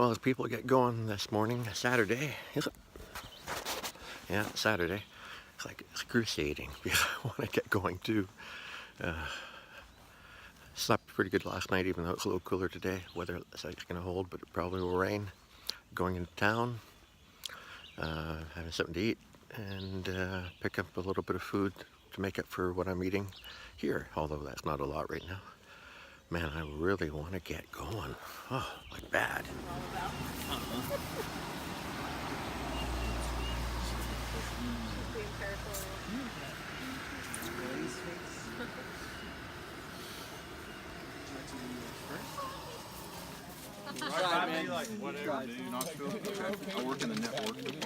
Well, as people get going this morning, Saturday, yeah, Saturday, it's crusading. I want to get going too. Slept pretty good last night, even though it's a little cooler today. Weather is going to hold, but it probably will rain. Going into town, having something to eat, and pick up a little bit of food to make up for what I'm eating here, although that's not a lot right now. Man, I really want to get going. Oh, like bad.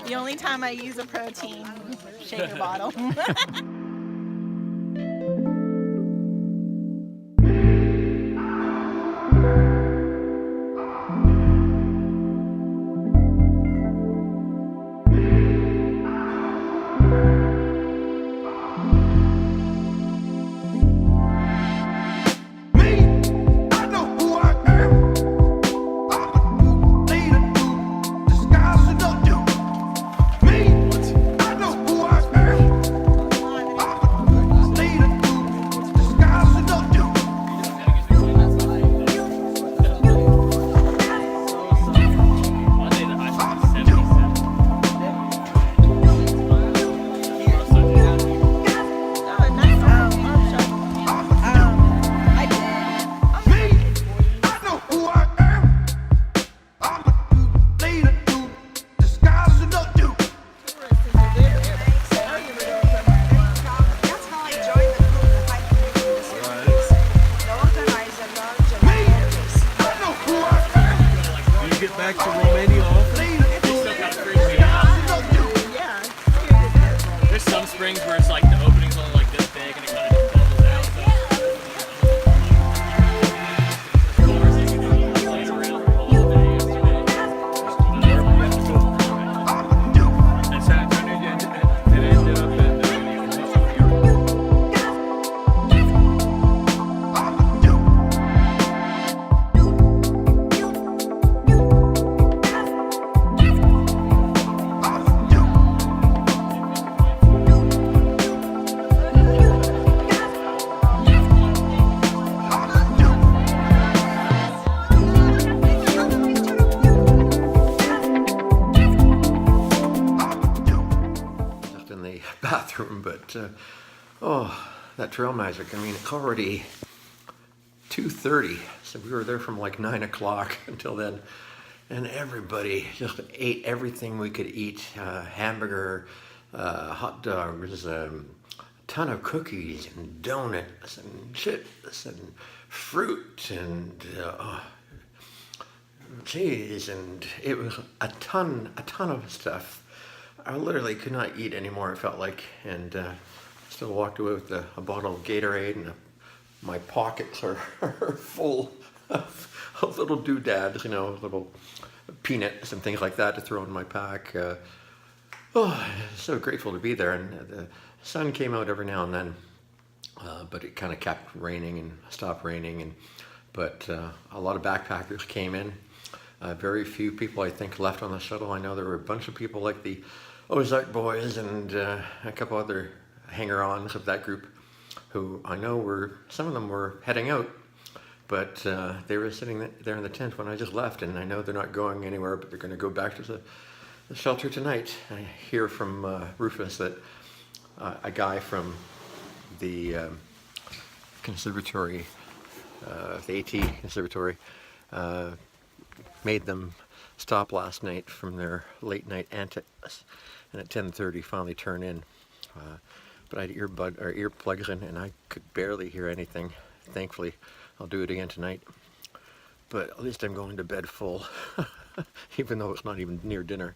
The only time I use a protein shaker bottle. Back to Romania often? There's some springs where it's like the opening's only like this big and it kind of just bubbles out. Bathroom, but oh, that trail magic. I mean, it's already 2:30, so we were there from like 9 o'clock until then, and everybody just ate everything we could eat. Hamburger, hot dogs, a ton of cookies and donuts and chips and fruit and cheese, and it was a ton of stuff. I literally could not eat anymore, it felt like, and still walked away with a bottle of Gatorade, and my pockets are full of little doodads, little peanuts and things like that to throw in my pack. So grateful to be there, and the sun came out every now and then, but it kind of kept raining and stopped raining, but a lot of backpackers came in. Very few people, I think, left on the shuttle. I know there were a bunch of people like the Ozark boys and a couple other hanger-ons of that group who I know some of them were heading out, but they were sitting there in the tent when I just left, and I know they're not going anywhere, but they're going to go back to the shelter tonight. I hear from Rufus that a guy from the conservatory, the AT conservatory, made them stop last night from their late night antics, and at 10:30 finally turn in. But I had earplugs in, and I could barely hear anything. Thankfully, I'll do it again tonight. But at least I'm going to bed full, even though it's not even near dinner.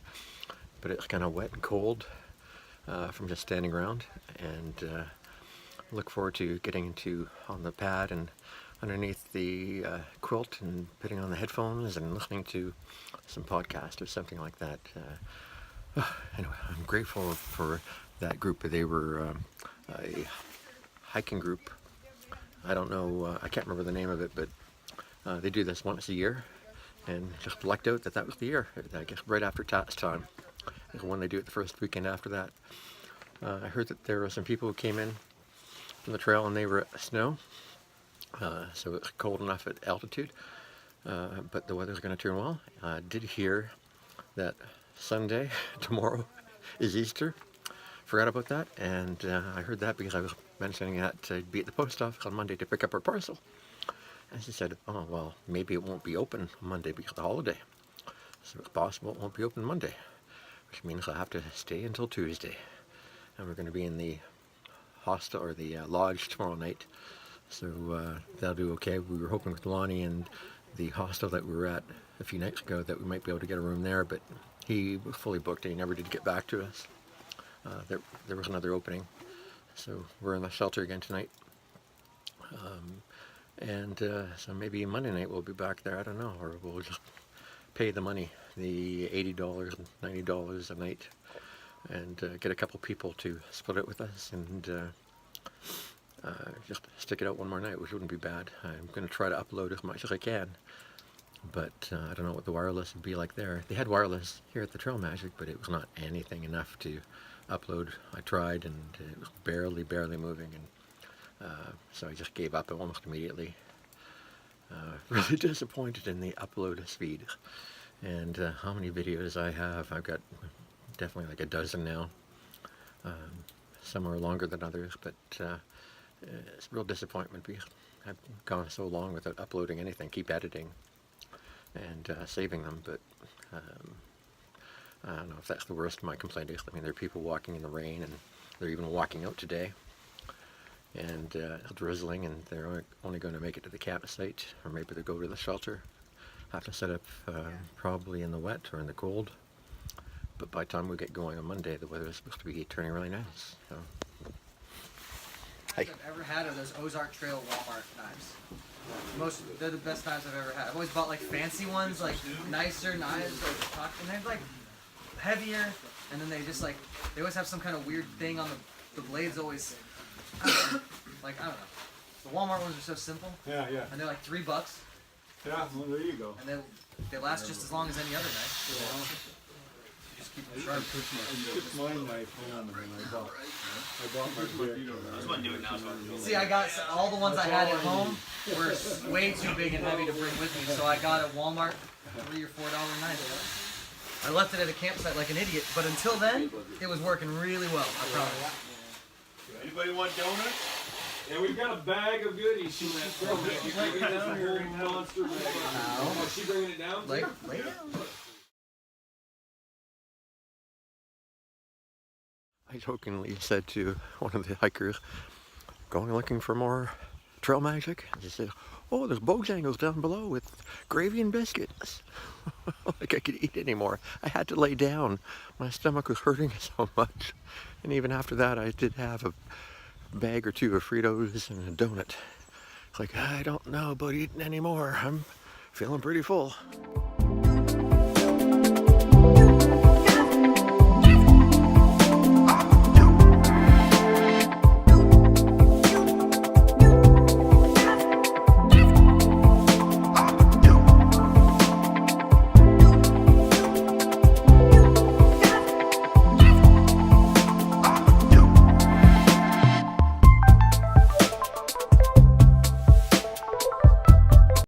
But it's kind of wet and cold from just standing around, and look forward to getting on the pad and underneath the quilt and putting on the headphones and listening to some podcast or something like that. Anyway, I'm grateful for that group. They were a hiking group. I don't know, I can't remember the name of it, but they do this once a year, and just lucked out that that was the year. I guess right after tax time is when they do it, the first weekend after that. I heard that there were some people who came in from the trail and they were at snow, so it's cold enough at altitude, but the weather's going to turn well. I did hear that Sunday, tomorrow, is Easter. Forgot about that, and I heard that because I was mentioning that I'd be at the post office on Monday to pick up our parcel. And she said, oh, well, maybe it won't be open Monday because of the holiday. So it's possible it won't be open Monday, which means I'll have to stay until Tuesday. And we're going to be in the hostel or the lodge tomorrow night, so that'll do okay. We were hoping with Lonnie and the hostel that we were at a few nights ago that we might be able to get a room there, but he was fully booked and he never did get back to us. There was another opening, so we're in the shelter again tonight. So maybe Monday night we'll be back there, I don't know, or we'll just pay the money, the $80 and $90 a night, and get a couple people to split it with us and just stick it out one more night, which wouldn't be bad. I'm going to try to upload as much as I can, but I don't know what the wireless would be like there. They had wireless here at the Trail Magic, but it was not anything enough to upload. I tried and it was barely moving, and so I just gave up almost immediately. Really disappointed in the upload speed, and how many videos I have. I've got definitely like a dozen now. Some are longer than others, but it's a real disappointment because I've gone so long without uploading anything. Keep editing and saving them, but I don't know if that's the worst of my complaint is. I mean, there are people walking in the rain, and they're even walking out today, and drizzling, and they're only going to make it to the campsite, or maybe they'll go to the shelter. Have to set up probably in the wet or in the cold. But by the time we get going on Monday, the weather is supposed to be turning really nice. So. Hey. I've ever had are those Ozark Trail Walmart knives. They're the best knives I've ever had. I've always bought like fancy ones, like nicer knives, and they're like heavier, and then they always have some kind of weird thing on the blades. Always, I don't know. The Walmart ones are so simple. Yeah. And they're like $3. Yeah, well, there you go. And they last just as long as any other knife. Just keep them sharp. I took my knife home and then I bought my pick. See, I got all the ones I had at home were way too big and heavy to bring with me, so I got a Walmart $3 or $4 knife. I left it at a campsite like an idiot, but until then, it was working really well. I promise. Anybody want donuts? Yeah, we've got a bag of goodies. She's bringing it down here. Monster bag. Oh, is she bringing it down? Lay down. I jokingly said to one of the hikers, going looking for more trail magic. And she said, oh, there's Bojangles down below with gravy and biscuits. Like I could eat anymore. I had to lay down. My stomach was hurting so much. And even after that, I did have a bag or two of Fritos and a donut. It's like, I don't know about eating anymore. I'm feeling pretty full.